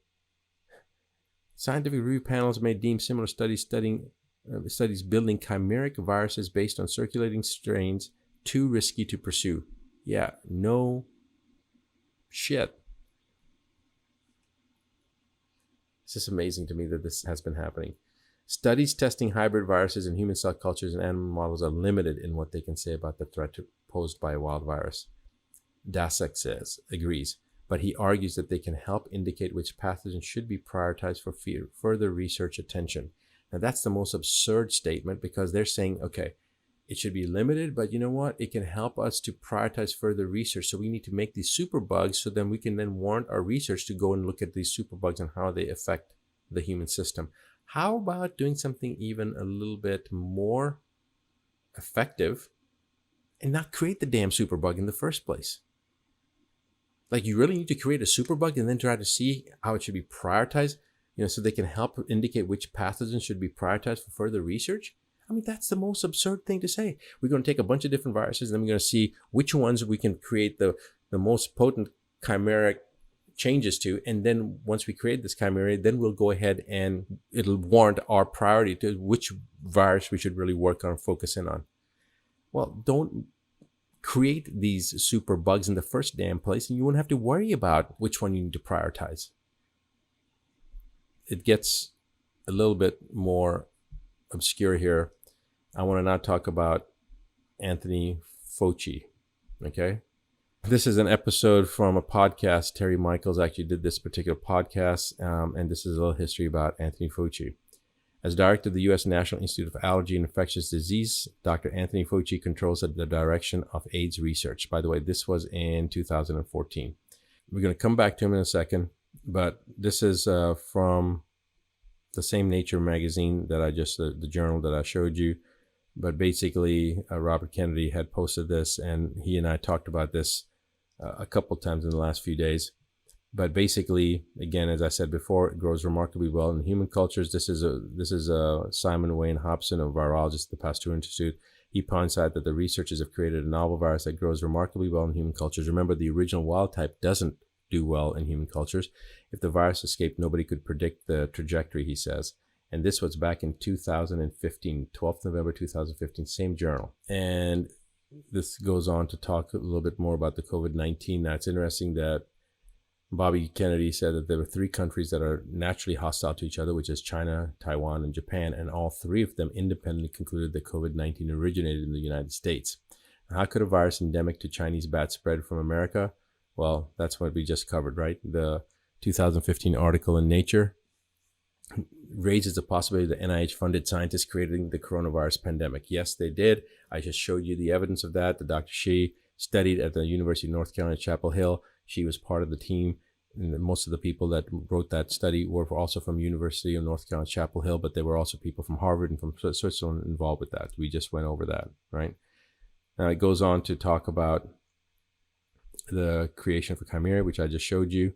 Scientific review panels may deem similar studies building chimeric viruses based on circulating strains too risky to pursue. Yeah, no shit. It's just amazing to me that this has been happening. Studies testing hybrid viruses in human cell cultures and animal models are limited in what they can say about the threat posed by a wild virus. Daszak agrees, but he argues that they can help indicate which pathogens should be prioritized for further research attention. Now, that's the most absurd statement, because they're saying, okay, it should be limited, but you know what? It can help us to prioritize further research. So we need to make these superbugs so then we can then warrant our research to go and look at these superbugs and how they affect the human system. How about doing something even a little bit more effective and not create the damn superbug in the first place? Like, you really need to create a superbug and then try to see how it should be prioritized, so they can help indicate which pathogens should be prioritized for further research? I mean, that's the most absurd thing to say. We're going to take a bunch of different viruses, and then we're going to see which ones we can create the most potent chimeric changes to. And then once we create this chimera, then we'll go ahead and it'll warrant our priority to which virus we should really work on, focus in on. Well, don't create these super bugs in the first damn place, and you won't have to worry about which one you need to prioritize. It gets a little bit more obscure here. I want to now talk about Anthony Fauci. Okay. This is an episode from a podcast. Terry Michaels actually did this particular podcast, and this is a little history about Anthony Fauci. As director of the U.S. National Institute of Allergy and Infectious Disease, Dr. Anthony Fauci controls the direction of AIDS research. By the way, this was in 2014. We're going to come back to him in a second, but this is from the same Nature magazine that the journal that I showed you. But basically, Robert Kennedy had posted this, and he and I talked about this a couple times in the last few days. But basically, again, as I said before, it grows remarkably well in human cultures. This is Simon Wayne Hobson, a virologist at the Pasteur Institute. He points out that the researchers have created a novel virus that grows remarkably well in human cultures. Remember, the original wild type doesn't do well in human cultures. If the virus escaped, nobody could predict the trajectory, he says. And this was back in 2015, 12th November 2015, same journal. And this goes on to talk a little bit more about the COVID-19. Now, it's interesting that Bobby Kennedy said that there were 3 countries that are naturally hostile to each other, which is China, Taiwan, and Japan, and all 3 of them independently concluded that COVID-19 originated in the United States. How could a virus endemic to Chinese bats spread from America? Well, that's what we just covered, right? The 2015 article in Nature raises the possibility that NIH-funded scientists created the coronavirus pandemic. Yes, they did. I just showed you the evidence of that. The Dr. Shi studied at the University of North Carolina, Chapel Hill. She was part of the team. And most of the people that wrote that study were also from University of North Carolina, Chapel Hill, but there were also people from Harvard and from Switzerland involved with that. We just went over that, right? Now it goes on to talk about the creation of a chimera, which I just showed you.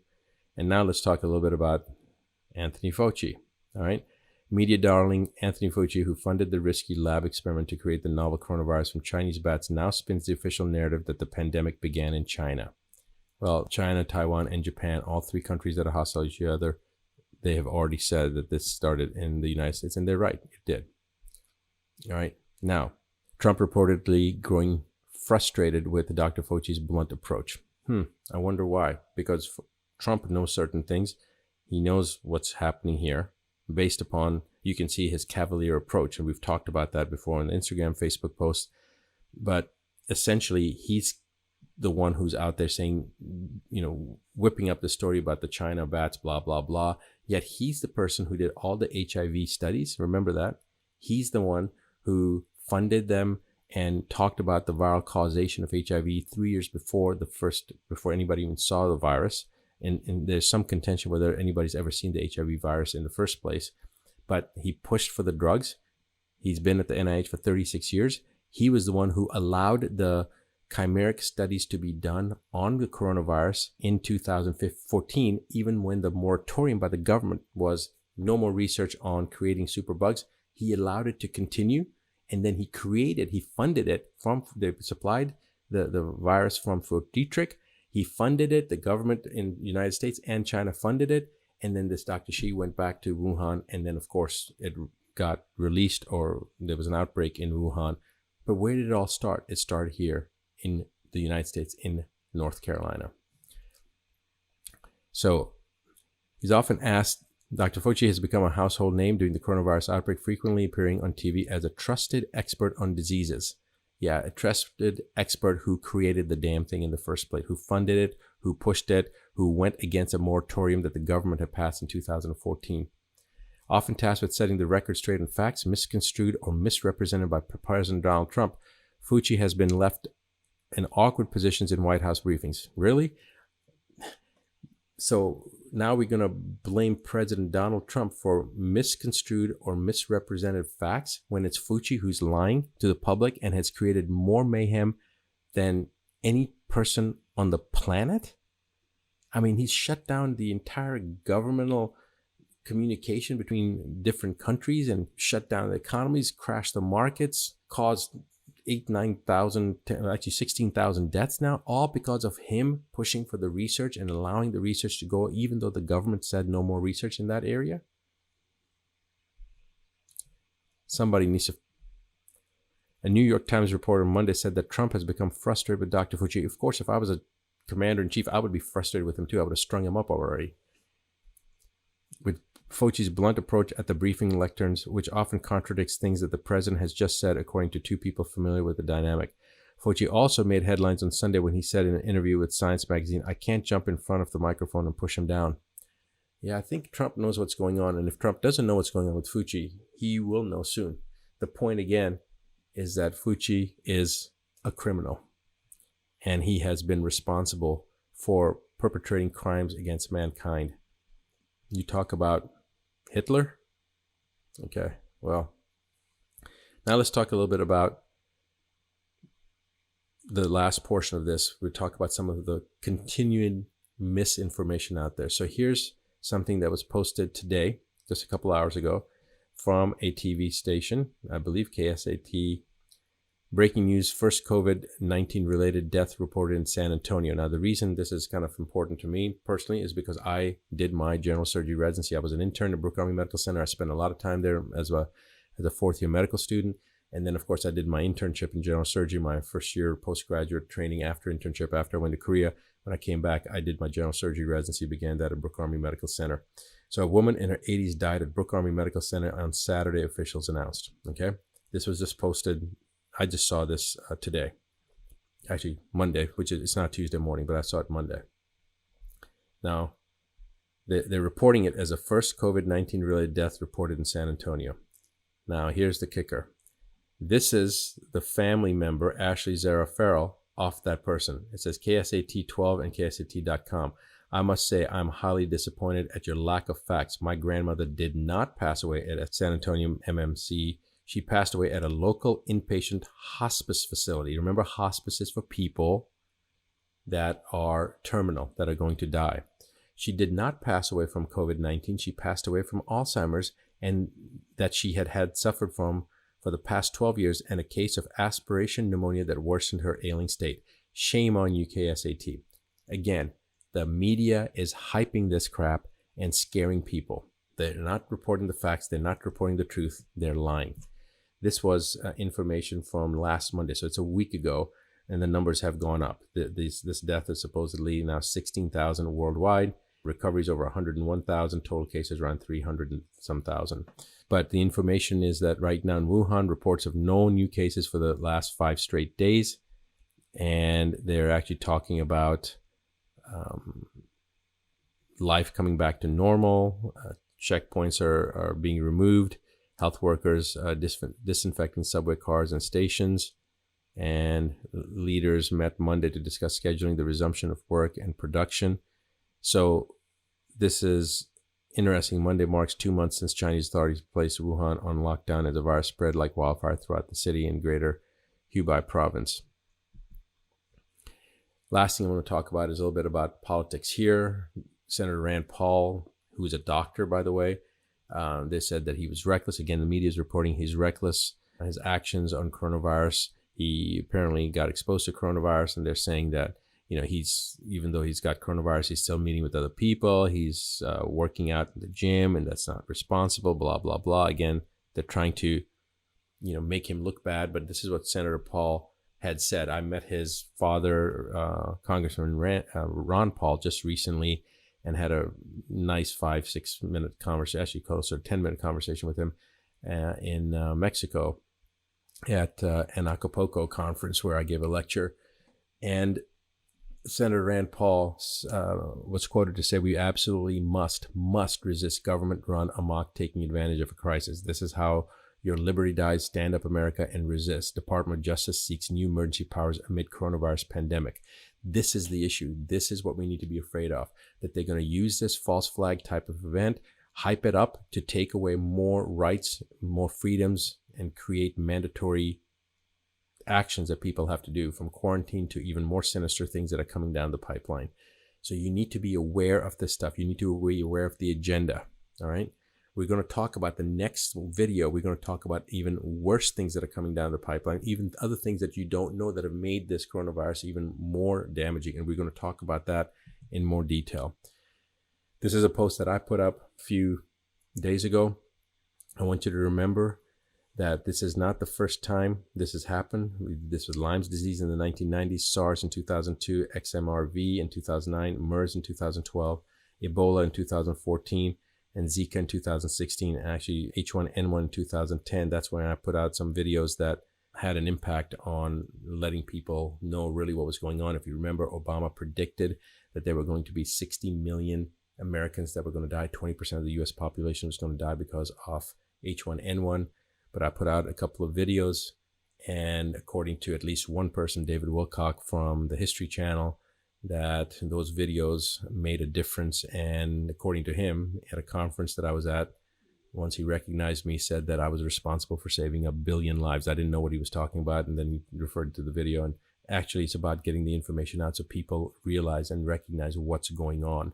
And now let's talk a little bit about Anthony Fauci, all right? Media darling Anthony Fauci, who funded the risky lab experiment to create the novel coronavirus from Chinese bats, now spins the official narrative that the pandemic began in China. Well, China, Taiwan, and Japan, all 3 countries that are hostile to each other, they have already said that this started in the United States, and they're right, it did. All right, now, Trump reportedly growing frustrated with Dr. Fauci's blunt approach. I wonder why. Because Trump knows certain things. He knows what's happening here based upon, you can see his cavalier approach, and we've talked about that before on Instagram, Facebook posts. But essentially, he's the one who's out there saying, whipping up the story about the China bats, blah, blah, blah. Yet he's the person who did all the HIV studies. Remember that? He's the one who funded them and talked about the viral causation of HIV 3 years before anybody even saw the virus. And there's some contention whether anybody's ever seen the HIV virus in the first place. But he pushed for the drugs. He's been at the NIH for 36 years. He was the one who allowed the chimeric studies to be done on the coronavirus in 2014, even when the moratorium by the government was no more research on creating superbugs. He allowed it to continue, and then he funded it they supplied the virus from Fort Detrick. He funded it. The government in the United States and China funded it. And then this Dr. Shi went back to Wuhan. And then, of course, it got released, or there was an outbreak in Wuhan. But where did it all start? It started here in the United States, in North Carolina. So he's often asked, Dr. Fauci has become a household name during the coronavirus outbreak, frequently appearing on TV as a trusted expert on diseases. Yeah, a trusted expert who created the damn thing in the first place, who funded it, who pushed it, who went against a moratorium that the government had passed in 2014. Often tasked with setting the record straight on facts misconstrued or misrepresented by President Donald Trump, Fauci has been left in awkward positions in White House briefings. Really? So now we're going to blame President Donald Trump for misconstrued or misrepresented facts when it's Fauci who's lying to the public and has created more mayhem than any person on the planet? I mean, he's shut down the entire governmental communication between different countries and shut down the economies, crashed the markets, caused 9,000, actually 16,000 deaths now, all because of him pushing for the research and allowing the research to go, even though the government said no more research in that area. Somebody needs to... A New York Times reporter Monday said that Trump has become frustrated with Dr. Fauci. Of course, if I was a commander-in-chief, I would be frustrated with him too. I would have strung him up already. With Fauci's blunt approach at the briefing lecterns, which often contradicts things that the president has just said, according to two people familiar with the dynamic. Fauci also made headlines on Sunday when he said in an interview with Science magazine, "I can't jump in front of the microphone and push him down." Yeah, I think Trump knows what's going on. And if Trump doesn't know what's going on with Fauci, he will know soon. The point, again, is that Fauci is a criminal. And he has been responsible for perpetrating crimes against mankind. You talk about Hitler? Okay, well, now let's talk a little bit about the last portion of this. We'll talk about some of the continuing misinformation out there. So here's something that was posted today, just a couple hours ago, from a TV station, I believe KSAT. Breaking news, first COVID-19 related death reported in San Antonio. Now, the reason this is kind of important to me personally is because I did my general surgery residency. I was an intern at Brooke Army Medical Center. I spent a lot of time there as a fourth-year medical student. And then, of course, I did my internship in general surgery, my first year postgraduate training after internship. After I went to Korea, when I came back, I did my general surgery residency, began that at Brooke Army Medical Center. So a woman in her 80s died at Brooke Army Medical Center on Saturday, officials announced. Okay, this was just posted. I just saw this today, actually Monday, which is, it's not Tuesday morning, but I saw it Monday. Now, they're reporting it as a first COVID-19 related death reported in San Antonio. Now, here's the kicker. This is the family member, Ashley Zara Farrell, off that person. It says KSAT 12 and KSAT.com. I must say I'm highly disappointed at your lack of facts. My grandmother did not pass away at a San Antonio MMC. She passed away at a local inpatient hospice facility. Remember, hospice is for people that are terminal, that are going to die. She did not pass away from COVID-19. She passed away from Alzheimer's, and that she had suffered from for the past 12 years, and a case of aspiration pneumonia that worsened her ailing state. Shame on you, KSAT. Again, the media is hyping this crap and scaring people. They're not reporting the facts. They're not reporting the truth. They're lying. This was information from last Monday, so it's a week ago, and the numbers have gone up. This death is supposedly now 16,000 worldwide. Recoveries over 101,000. Total cases around 300 and some thousand. But the information is that right now in Wuhan, reports of no new cases for the last 5 straight days, and they're actually talking about life coming back to normal. Checkpoints are being removed. Health workers disinfecting subway cars and stations. And leaders met Monday to discuss scheduling the resumption of work and production. So this is interesting. Monday marks 2 months since Chinese authorities placed Wuhan on lockdown as the virus spread like wildfire throughout the city and greater Hubei province. Last thing I want to talk about is a little bit about politics here. Senator Rand Paul, who is a doctor, by the way, they said that he was reckless. Again, the media is reporting he's reckless. His actions on coronavirus, he apparently got exposed to coronavirus, and they're saying that he's, even though he's got coronavirus, he's still meeting with other people. He's working out in the gym, and that's not responsible, blah, blah, blah. Again, they're trying to, make him look bad. But this is what Senator Paul had said. I met his father, Congressman Ron Paul, just recently, and had a nice 5-6 minute conversation, actually closer to 10-minute conversation with him in Mexico at an Acapulco conference where I gave a lecture. And Senator Rand Paul was quoted to say, "We absolutely must resist government run amok, taking advantage of a crisis. This is how your liberty dies. Stand up, America, and resist. Department of Justice seeks new emergency powers amid coronavirus pandemic." This is the issue. This is what we need to be afraid of, that they're going to use this false flag type of event, hype it up to take away more rights, more freedoms, and create mandatory actions that people have to do, from quarantine to even more sinister things that are coming down the pipeline. So you need to be aware of this stuff. You need to be aware of the agenda. All right. We're going to talk about the next video. We're going to talk about even worse things that are coming down the pipeline, even other things that you don't know that have made this coronavirus even more damaging. And we're going to talk about that in more detail. This is a post that I put up a few days ago. I want you to remember that this is not the first time this has happened. This was Lyme's disease in the 1990s, SARS in 2002, XMRV in 2009, MERS in 2012, Ebola in 2014, and Zika in 2016, and actually H1N1 in 2010. That's when I put out some videos that had an impact on letting people know really what was going on. If you remember, Obama predicted that there were going to be 60 million Americans that were going to die. 20% of the US population was going to die because of H1N1. But I put out a couple of videos, and according to at least one person, David Wilcock from the History Channel, that those videos made a difference. And according to him, at a conference that I was at, once he recognized me, said that I was responsible for saving 1 billion lives. I didn't know what he was talking about, and then he referred to the video. And actually, it's about getting the information out so people realize and recognize what's going on.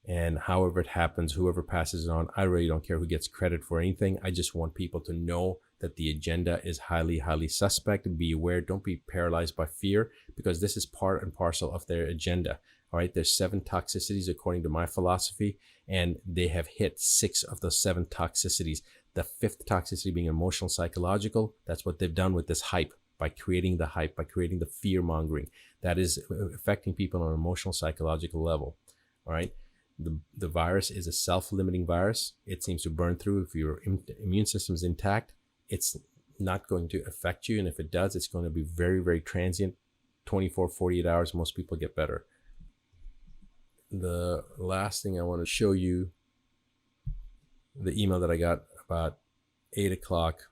And however it happens, whoever passes it on, I really don't care who gets credit for anything. I just want people to know that the agenda is highly, highly suspect. Be aware. Don't be paralyzed by fear, because this is part and parcel of their agenda. All right. There's 7 toxicities according to my philosophy, and they have hit 6 of the 7 toxicities. The 5th toxicity being emotional, psychological. That's what they've done with this hype, by creating the hype, by creating the fear mongering. That is affecting people on an emotional, psychological level. All right. The virus is a self-limiting virus. It seems to burn through. If your immune system is intact, it's not going to affect you. And if it does, it's going to be very, very transient. 24, 48 hours, most people get better. The last thing I want to show you, the email that I got about 8 o'clock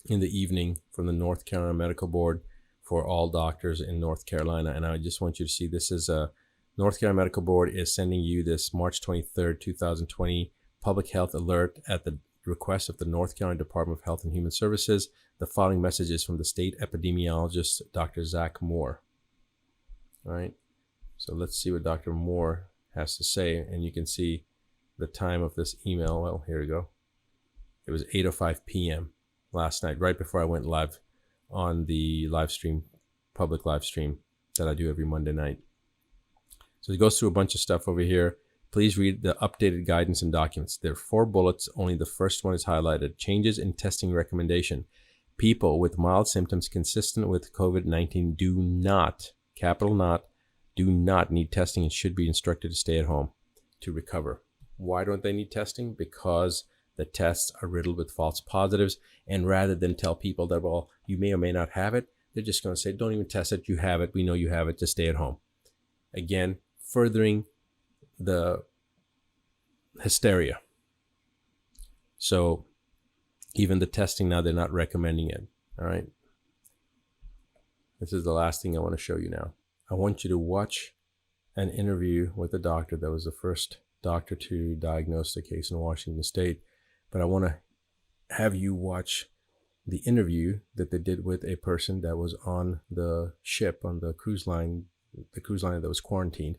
in the evening from the North Carolina Medical Board for all doctors in North Carolina. And I just want you to see, this is a North Carolina Medical Board is sending you this March 23rd, 2020 public health alert at the request of the North Carolina Department of Health and Human Services. The following message is from the state epidemiologist, Dr. Zach Moore. All right. So let's see what Dr. Moore has to say. And you can see the time of this email. Well, here we go. It was 8:05 p.m. last night, right before I went live on the live stream, public live stream that I do every Monday night. So it goes through a bunch of stuff over here. Please read the updated guidance and documents. There are 4 bullets. Only the first one is highlighted. Changes in testing recommendation. People with mild symptoms consistent with COVID-19 do not, capital not, do not need testing and should be instructed to stay at home to recover. Why don't they need testing? Because the tests are riddled with false positives. And rather than tell people that, well, you may or may not have it, they're just going to say, don't even test it. You have it. We know you have it. Just stay at home. Again, furthering the hysteria. So even the testing now, they're not recommending it. All right. This is the last thing I want to show you now. I want you to watch an interview with a doctor that was the first doctor to diagnose the case in Washington State. But I want to have you watch the interview that they did with a person that was on the ship, on the cruise line that was quarantined,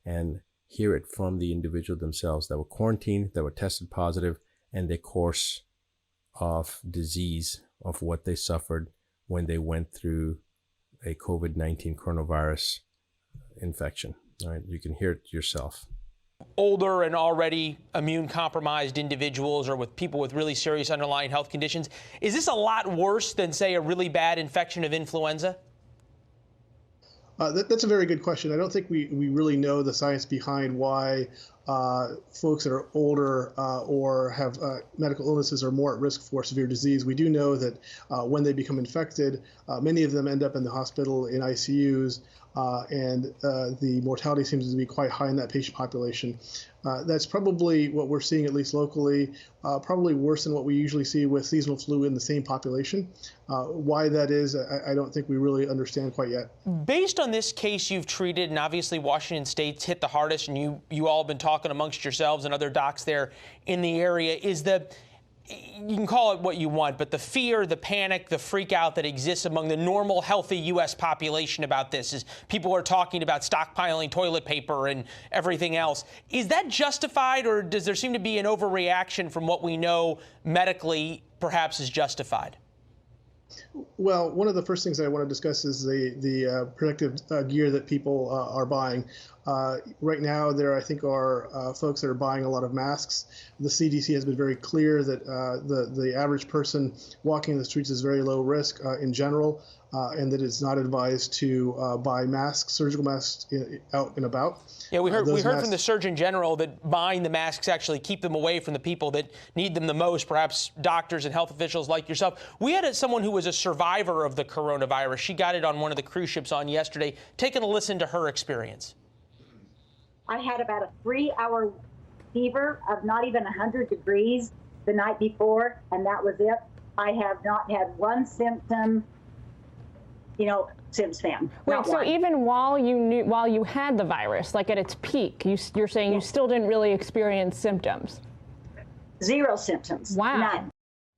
and hear it from the individual themselves that were quarantined, that were tested positive, and their course of disease, of what they suffered when they went through a COVID-19 coronavirus infection. All right, you can hear it yourself. Older and already immune compromised individuals or with people with really serious underlying health conditions. Is this a lot worse than, say, a really bad infection of influenza? That's a very good question. I don't think we really know the science behind why folks that are older or have medical illnesses are more at risk for severe disease. We do know that when they become infected, many of them end up in the hospital in ICUs, and the mortality seems to be quite high in that patient population. That's probably what we're seeing, at least locally, probably worse than what we usually see with seasonal flu in the same population. Why that is, I don't think we really understand quite yet. Based on this case you've treated, and obviously Washington State's hit the hardest, and you all have been talking amongst yourselves and other docs there in the area, is you can call it what you want, but the fear, the panic, the freak out that exists among the normal, healthy U.S. population about this is people are talking about stockpiling toilet paper and everything else. Is that justified, or does there seem to be an overreaction from what we know medically perhaps is justified? Well, one of the first things I want to discuss is the protective gear that people are buying. Right now, there I think are folks that are buying a lot of masks. The CDC has been very clear that the average person walking the streets is very low risk in general, and that it's not advised to buy masks, surgical masks, out and about. Yeah, we heard from the Surgeon General that buying the masks actually keep them away from the people that need them the most, perhaps doctors and health officials like yourself. We had someone who was a survivor of the coronavirus. She got it on one of the cruise ships on yesterday. Taking a listen to her experience. I had about a 3-hour fever of not even 100 degrees the night before, and that was it. I have not had one symptom, since then. Wait, so even while you had the virus, like at its peak, you're saying you still didn't really experience symptoms? Zero symptoms. Wow. None.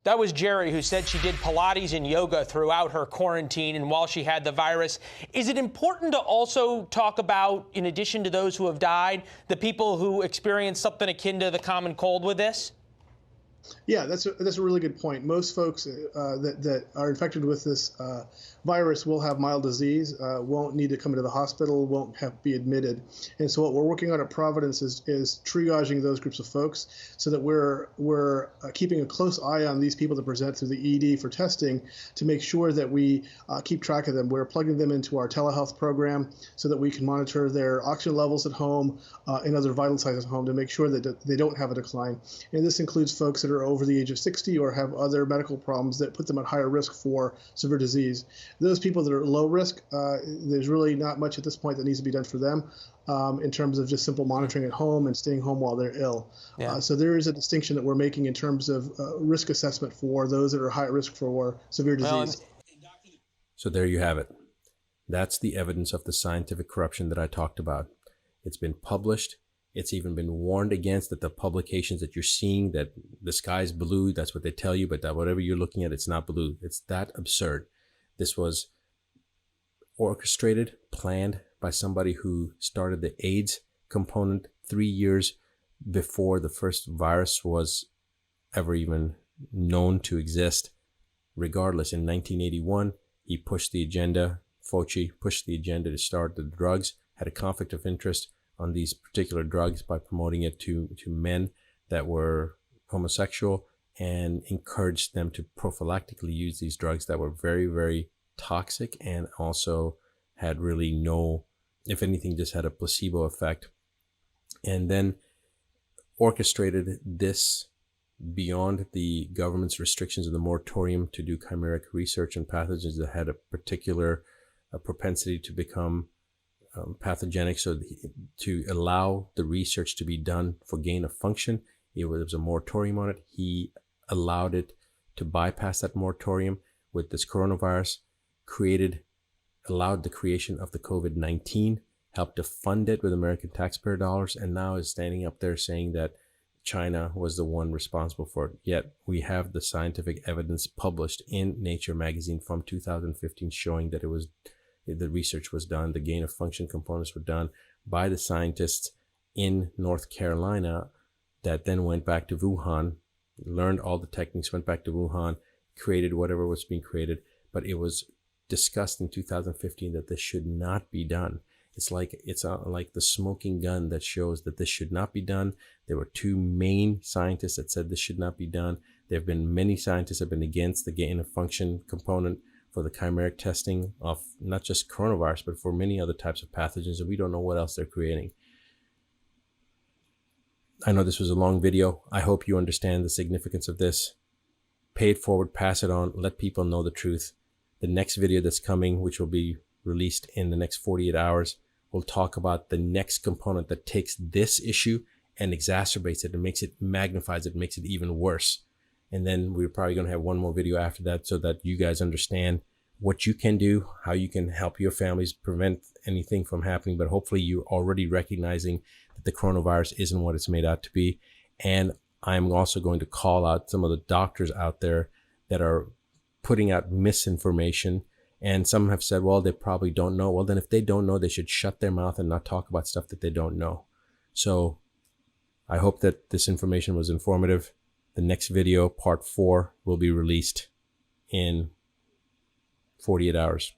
That was Jerry, who said she did Pilates and yoga throughout her quarantine and while she had the virus. Is it important to also talk about, in addition to those who have died, the people who experienced something akin to the common cold with this? Yeah, that's a really good point. Most folks that are infected with this virus will have mild disease, won't need to come into the hospital, won't have to be admitted. And so what we're working on at Providence is triaging those groups of folks so that we're keeping a close eye on these people that present through the ED for testing to make sure that we keep track of them. We're plugging them into our telehealth program so that we can monitor their oxygen levels at home and other vital signs at home to make sure that they don't have a decline. And this includes folks that are over the age of 60 or have other medical problems that put them at higher risk for severe disease. Those people that are low risk, there's really not much at this point that needs to be done for them in terms of just simple monitoring at home and staying home while they're ill. Yeah. So there is a distinction that we're making in terms of risk assessment for those that are high risk for severe disease. So there you have it. That's the evidence of the scientific corruption that I talked about. It's been published. It's even been warned against, that the publications that you're seeing, that the sky's blue, that's what they tell you, but that whatever you're looking at, it's not blue. It's that absurd. This was orchestrated, planned by somebody who started the AIDS component 3 years before the first virus was ever even known to exist. Regardless, in 1981, he pushed the agenda, Fauci pushed the agenda to start the drugs, had a conflict of interest on these particular drugs by promoting it to men that were homosexual, and encouraged them to prophylactically use these drugs that were very, very toxic and also had really no, if anything, just had a placebo effect. And then orchestrated this beyond the government's restrictions of the moratorium to do chimeric research on pathogens that had a particular propensity to become pathogenic, so to allow the research to be done for gain of function. There was a moratorium on it. He allowed it to bypass that moratorium with this coronavirus, allowed the creation of the COVID-19, helped to fund it with American taxpayer dollars, and now is standing up there saying that China was the one responsible for it. Yet we have the scientific evidence published in Nature magazine from 2015 showing that the research was done, the gain of function components were done by the scientists in North Carolina that then went back to Wuhan, learned all the techniques, went back to Wuhan, created whatever was being created. But it was discussed in 2015 that this should not be done. It's like the smoking gun that shows that this should not be done. There were two main scientists that said this should not be done. There have been many scientists that have been against the gain of function component for the chimeric testing of not just coronavirus, but for many other types of pathogens, and we don't know what else they're creating. I know this was a long video. I hope you understand the significance of this. Pay it forward, pass it on, let people know the truth. The next video that's coming, which will be released in the next 48 hours, will talk about the next component that takes this issue and exacerbates it and magnifies it, makes it even worse. And then we're probably going to have one more video after that so that you guys understand what you can do, how you can help your families prevent anything from happening. But hopefully you're already recognizing that the coronavirus isn't what it's made out to be. And I'm also going to call out some of the doctors out there that are putting out misinformation. And some have said, well, they probably don't know. Well, then if they don't know, they should shut their mouth and not talk about stuff that they don't know. So I hope that this information was informative. The next video, part 4, will be released in 48 hours.